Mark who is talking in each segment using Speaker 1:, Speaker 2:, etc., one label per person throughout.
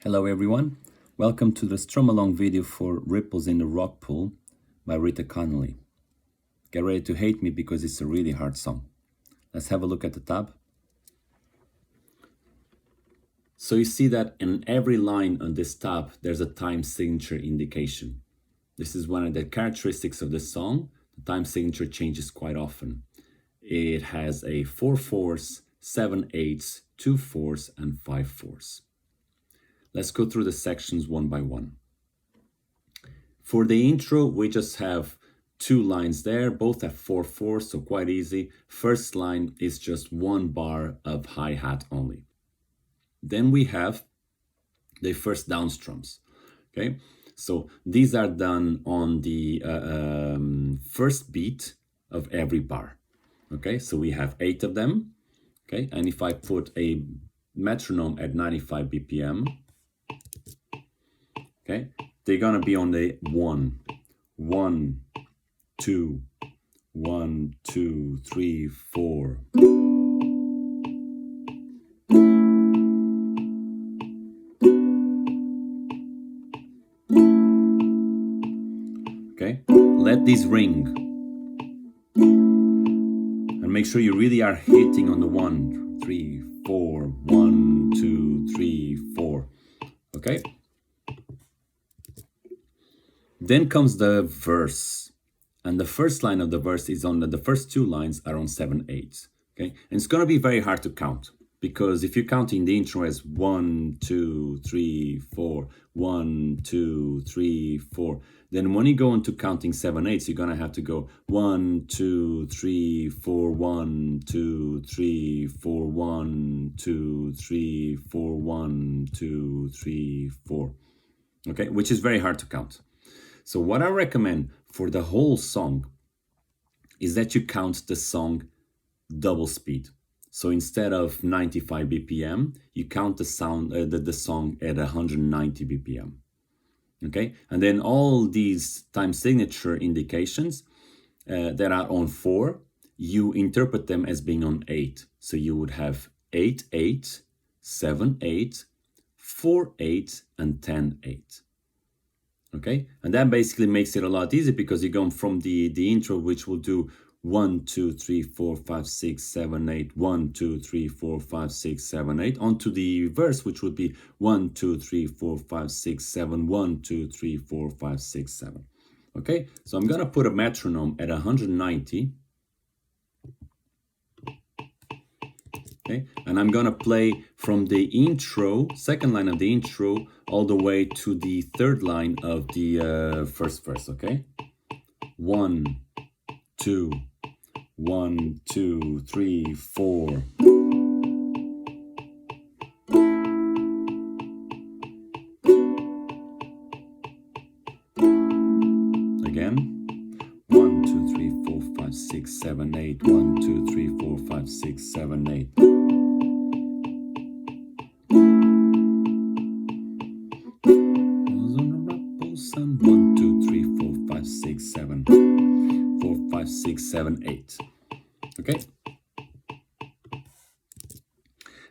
Speaker 1: Hello everyone, welcome to the Strum Along video for Ripples in the Rockpool by Rita Connolly. Get ready to hate me because it's a really hard song. Let's have a look at the tab. So you see that in every line on this tab there's a time signature indication. This is one of the characteristics of this song. The time signature changes quite often. It has a 4/4, 7/8, 2/4 and 5/4. Let's go through the sections one by one. For the intro, we just have two lines there, both at 4/4, so quite easy. First line is just one bar of hi-hat only. Then we have the first down strums, okay? So these are done on the first beat of every bar, okay? So we have 8 of them, okay? And if I put a metronome at 95 BPM, okay, they're gonna be on the 1, 1, 2, 1, 2, 3, 4. Okay, let these ring. And make sure you really are hitting on the 1, 3, 4, 1, 2, 3, 4. Okay? Then comes the verse. And the first line of the verse is on the first two lines are on 7/8. Okay? And it's going to be very hard to count because if you're counting the intro as 1, 2, 3, 4, 1, 2, 3, 4, then when you go into counting 7/8, you're going to have to go 1, 2, 3, 4, 1, 2, 3, 4, 1, 2, 3, 4, 1, 2, 3, 4. Okay? Which is very hard to count. So what I recommend for the whole song is that you count the song double speed. So instead of 95 BPM, you count the song at 190 BPM. Okay, and then all these time signature indications that are on 4, you interpret them as being on 8. So you would have 8/8, 7/8, 4/8, and 10/8. Okay, and that basically makes it a lot easier because you go from the intro, which will do 1, 2, 3, 4, 5, 6, 7, 8, 1, 2, 3, 4, 5, 6, 7, 8, onto the verse, which would be 1, 2, 3, 4, 5, 6, 7, 1, 2, 3, 4, 5, 6, 7. Okay, so I'm gonna put a metronome at 190. Okay, and I'm gonna play from the intro, second line of the intro, all the way to the third line of the first verse. Okay, 1, 2, 1, 2, 3, 4. Again, 1, 2, 3, 4, 5, 6, 7, 8. 1, 2, 3, 4, 5, 6, 7, 8. And 1, 2, 3, 4, 5, 6, 7, 4, 5, 6, 7, 8. Okay.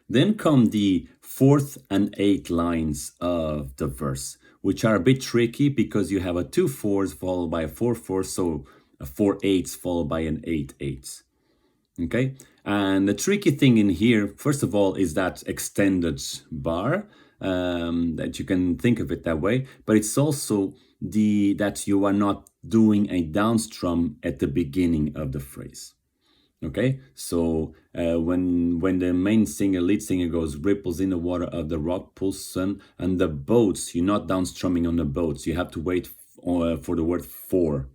Speaker 1: Then come the 4th and 8th lines of the verse, which are a bit tricky because you have a 2/4 followed by a 4/4, so a 4/8 followed by an 8/8. Okay, and the tricky thing in here, first of all, is that extended bar, that you can think of it that way, but it's also that you are not doing a down strum at the beginning of the phrase. Okay, so when the main singer, lead singer goes ripples in the water of the Rockpool sun and the boats, you're not down strumming on the boats. You have to wait for the word for.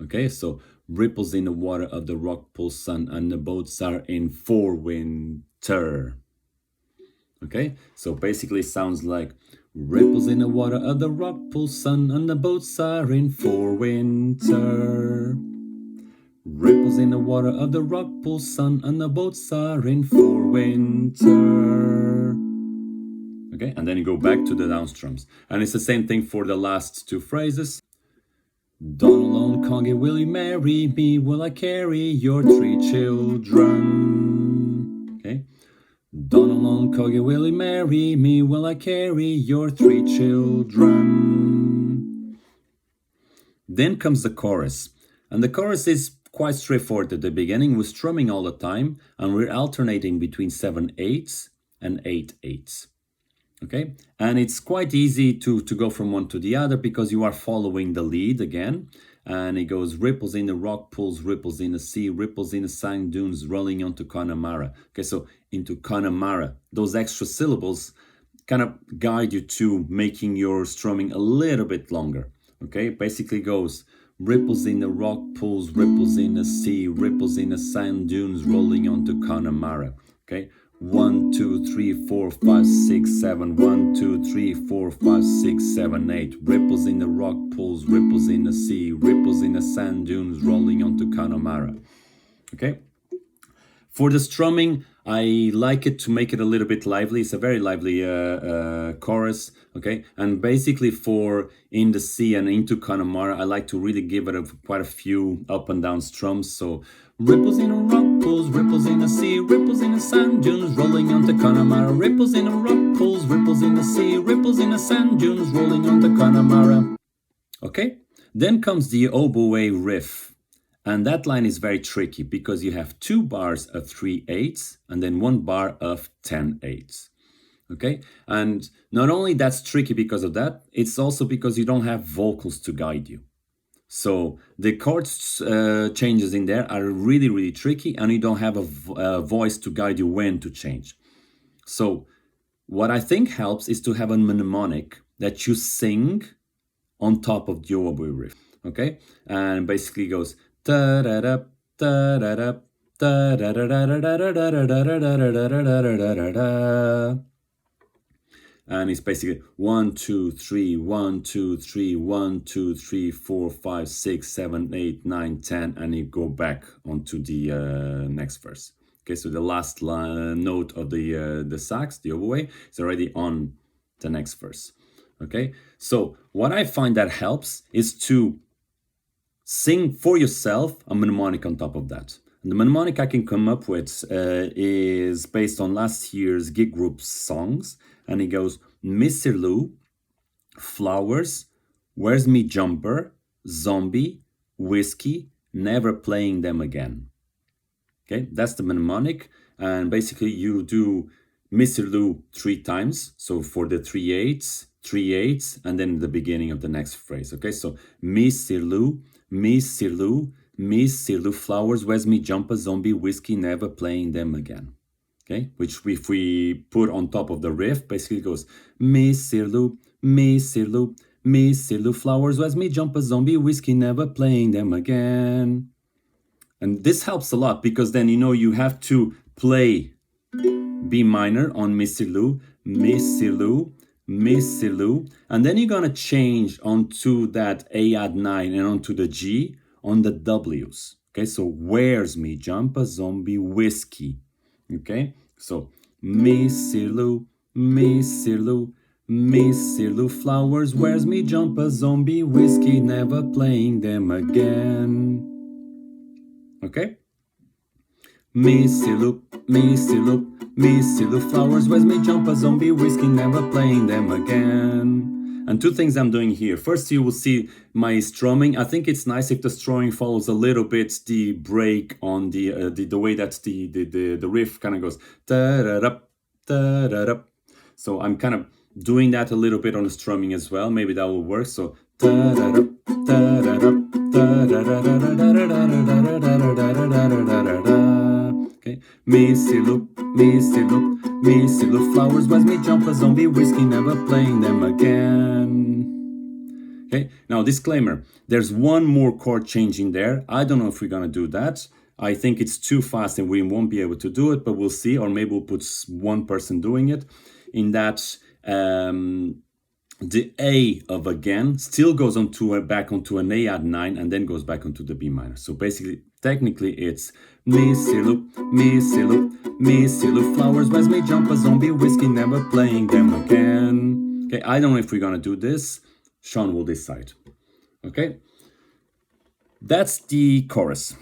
Speaker 1: Okay, so ripples in the water of the Rockpool sun and the boats are in for winter. Okay, so basically it sounds like ripples in the water of the Rockpool sun and the boats are in for winter. Ripples in the water of the Rockpool sun and the boats are in for winter. Okay, and then you go back to the down strums. And it's the same thing for the last two phrases. Donald Congy, will you marry me? Will I carry your 3 children? Okay. Don't alone call you, will you marry me? Will I carry your 3 children? Then comes the chorus. And the chorus is quite straightforward at the beginning. We're strumming all the time and we're alternating between 7/8 and 8/8. Okay, and it's quite easy to go from one to the other because you are following the lead again. And it goes ripples in the rock pools, ripples in the sea, ripples in the sand dunes, rolling onto Connemara. Okay, so into Connemara, those extra syllables kind of guide you to making your strumming a little bit longer. Okay, basically goes ripples in the rock pools, ripples in the sea, ripples in the sand dunes, rolling onto Connemara. Okay, 1, 2, 3, 4, 5, 6, 7. 1, 2, 3, 4, 5, 6, 7, 8. Ripples in the rock pools, ripples in the sea, ripples in the sand dunes, rolling onto Connemara. Okay. For the strumming, I like it to make it a little bit lively. It's a very lively chorus, okay? And basically for In the Sea and Into Connemara, I like to really give it quite a few up and down strums. So ripples in the rock pools, ripples in the sea, ripples in the sand dunes, rolling onto Connemara. Ripples in the rock pools, ripples in the sea, ripples in the sand dunes, rolling onto Connemara. Okay? Then comes the oboe riff. And that line is very tricky because you have 2 bars of 3/8 and then 1 bar of 10/8. Okay? And not only that's tricky because of that, it's also because you don't have vocals to guide you. So the chord changes in there are really, really tricky and you don't have a voice to guide you when to change. So what I think helps is to have a mnemonic that you sing on top of the oboe riff. Okay? And basically goes da-da-da, da-da-da, da-da-da-da-da-da-da-da-da-da-da-da-da-da. And it's basically 1, 2, 3, 1, 2, 3, 1, 2, 3, 4, 5, 6, 7, 8, 9, 10, and you go back onto the next verse. Okay, so the last note of the sax, the oboe, is already on the next verse. Okay, so what I find that helps is to sing for yourself a mnemonic on top of that. And the mnemonic I can come up with is based on last year's gig group songs. And it goes, Mr. Lou, Flowers, Where's Me Jumper, Zombie, Whiskey, Never Playing Them Again. Okay, that's the mnemonic. And basically you do Mr. Lou 3 times. So for the 3/8, 3/8, and then the beginning of the next phrase. Okay, so Mr. Lou, Mr. Lou, Mr. Lou, Flowers, Where's Me Jumper, Zombie, Whiskey, Never Playing Them Again. Okay, which if we put on top of the riff, basically goes Mr. Lou, Mr. Lou, Mr. Lou, Flowers, Where's Me Jumper, Zombie, Whiskey, Never Playing Them Again. And this helps a lot because then you know you have to play B minor on Mr. Lou, Mr. Lou, Mr. Lou, and then you're gonna change onto that A add 9 and onto the G on the W's. Okay, so Where's Me Jumper, Zombie, Whiskey. Okay, so Mr. Lou, Mr. Lou, Mr. Lou, Flowers, Where's Me Jumper, Zombie, Whiskey, Never Playing Them Again. Okay, Mr. Lou, Mr. Lou, Mr. Lou, Flowers, Where's Me Jumper, Zombie, Whiskey, Never Playing Them Again. And 2 things I'm doing here. First, you will see my strumming. I think it's nice if the strumming follows a little bit the break on the way that the riff kind of goes da-da-da, da-da-da. So I'm kind of doing that a little bit on the strumming as well. Maybe that will work. So da-da-da, da-da-da, da-da-da-da-da-da-da-da-da-da-da-da-da-da-da. Okay, Mr. Lou, Mr. Lou, Mr. Lou, Flowers, Where's Me Jumper, Zombie, Whiskey, Never Playing Them Again. Okay, now disclaimer, there's one more chord change in there. I don't know if we're gonna do that. I think it's too fast and we won't be able to do it, but we'll see, or maybe we'll put one person doing it. In that the A of again still goes back onto an A add 9 and then goes back onto the B minor. So basically, technically it's Mr. Lou, Mr. Lou, Mr. Lou, Flowers, Where's Me Jumper, Zombie, Whiskey, Never Playing Them Again. Okay, I don't know if we're gonna do this. Sean will decide. Okay, that's the chorus.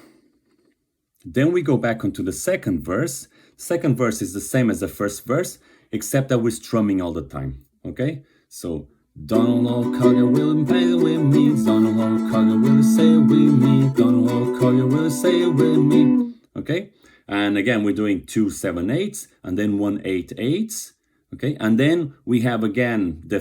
Speaker 1: Then we go back onto the second verse. Second verse is the same as the first verse, except that we're strumming all the time. Okay, so Donald O'Connor will play with me, Donald O'Connor will say with me, Donald O'Connor will say with me. Okay, and again we're doing 2 7/8 and then 1 8/8. Okay, and then we have again the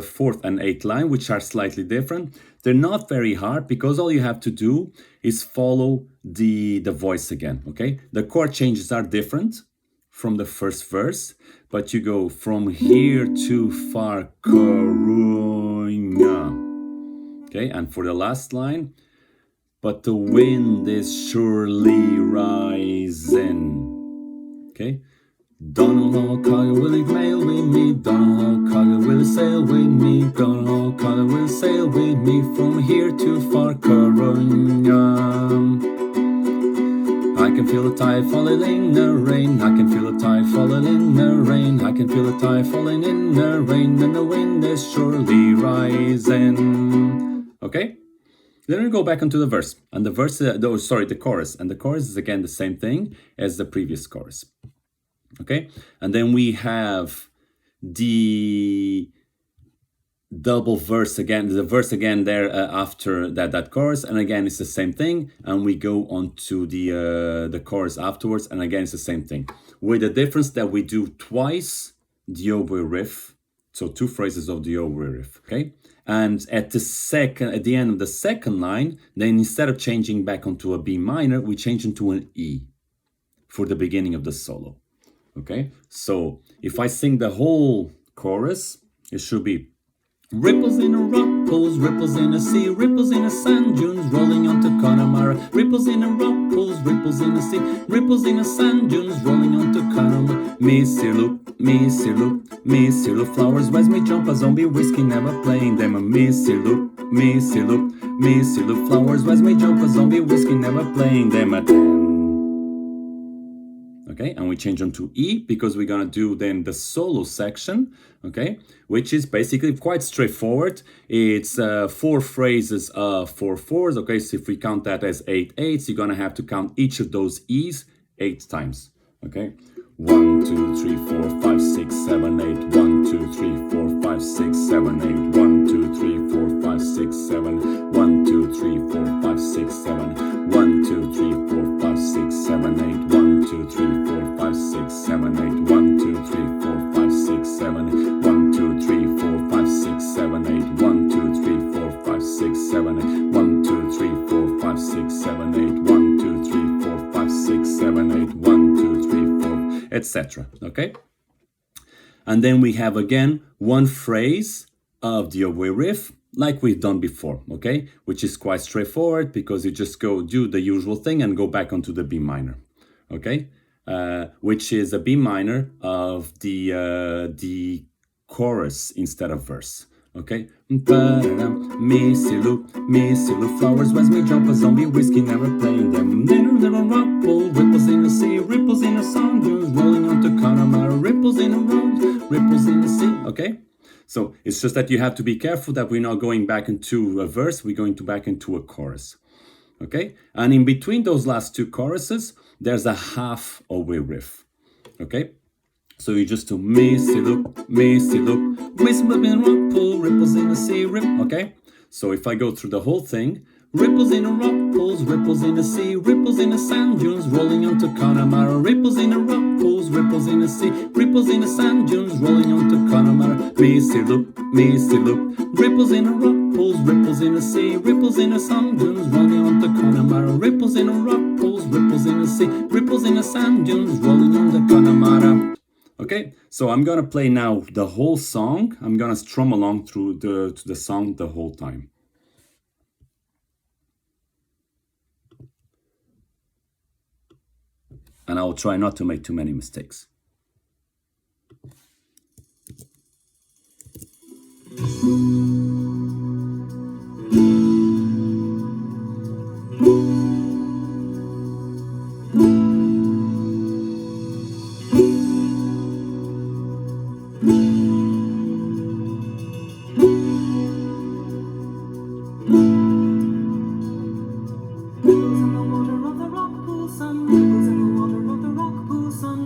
Speaker 1: fourth and eighth line, which are slightly different. They're not very hard because all you have to do is follow the voice again. Okay, the chord changes are different from the first verse, but you go from here to far Coruña. Okay, and for the last line, but the wind is surely rising. Okay, Donald O'Connor will mail with me, Donald O'Connor will sail with me, Donald O'Connor will sail with me from here to far Coruña. I can feel the tide falling in the rain, I can feel the tide falling in the rain, I can feel the tide falling in the rain, and the wind is surely rising. Okay? Then we go back into the verse, and the verse, the chorus, and the chorus is again the same thing as the previous chorus. Okay, and then we have the double verse again, the verse again there after that chorus, and again it's the same thing, and we go on to the chorus afterwards, and again it's the same thing, with the difference that we do twice the oboe riff, so 2 phrases of the oboe riff. Okay, and at the end of the second line, then instead of changing back onto a B minor, we change into an E for the beginning of the solo. Okay, so if I sing the whole chorus, it should be ripples in a rock pools, ripples in a sea, ripples in a sand dunes, rolling onto Connemara. Ripples in a rock pools, ripples in a sea, ripples in a sand dunes, rolling onto Connemara. Missy loop, flowers where's me jump a zombie whiskey, never playing them. A Missy loop, flowers where's me jump a zombie whiskey, never playing them. A 10. Okay, and we change them to E because we're gonna do then the solo section, okay, which is basically quite straightforward. It's 4 phrases of 4 4s, okay, so if we count that as 8 8s, you're gonna have to count each of those E's 8 times, okay. 1 2 3 4 5 6 7 8, 1 2 3 4 5 6 7 8, 1 2 3 4 5 6 7, 1 2 3 4 5 6 7, 1 2 3 4 5 6 7 8, 1 2 3 4 5 6 7 8, 1 2 3 4 5 6 7, 1 2 3 4 5 6 7 8, 1 2 3 4 5 6 7 8, 1 2 3 4 5 6 7 8, 1 2 3 4 5 6 7 8, 1 2 3 4, etc. Okay, and then we have again 1 phrase of the oboe riff like we've done before, okay, which is quite straightforward because you just go do the usual thing and go back onto the B minor, okay, which is a B minor of the chorus instead of verse. Okay, Missy loop, flowers where's me jump a zombie whiskey, never playing them. Little rockpool, ripples in the sea, ripples in the sand dunes, rolling onto Connemara. Ripples in the road, ripples in the sea. Okay, so it's just that you have to be careful that we're not going back into a verse, we're going back into a chorus. Okay, and in between those last 2 choruses, there's a half oboe riff. Okay. So you just do Missy loop, whistle in rock pool, ripples in the sea, okay? So if I go through the whole thing, ripples in the rock pools, ripples in the sea, ripples in the sand dunes, rolling onto Connemara. Ripples in the rock pools, ripples in the sea, ripples in the sand dunes, rolling onto Connemara. Missy loop, ripples in the rock pools, ripples in the sea, ripples in the sand dunes, rolling onto Connemara. Ripples in the rock pools, ripples in the sea, ripples in the sand dunes, rolling onto Connemara. Okay, so I'm gonna play now the whole song. I'm gonna strum along through to the song the whole time. And I'll try not to make too many mistakes.
Speaker 2: Ripples in the water of the rock pool, sun. Ripples in the water of the rock pool, sun.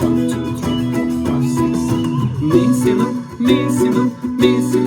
Speaker 1: 1, 2, 3, 4, 5, 6. Mi, si, lu, mi, si, lu, mi, si,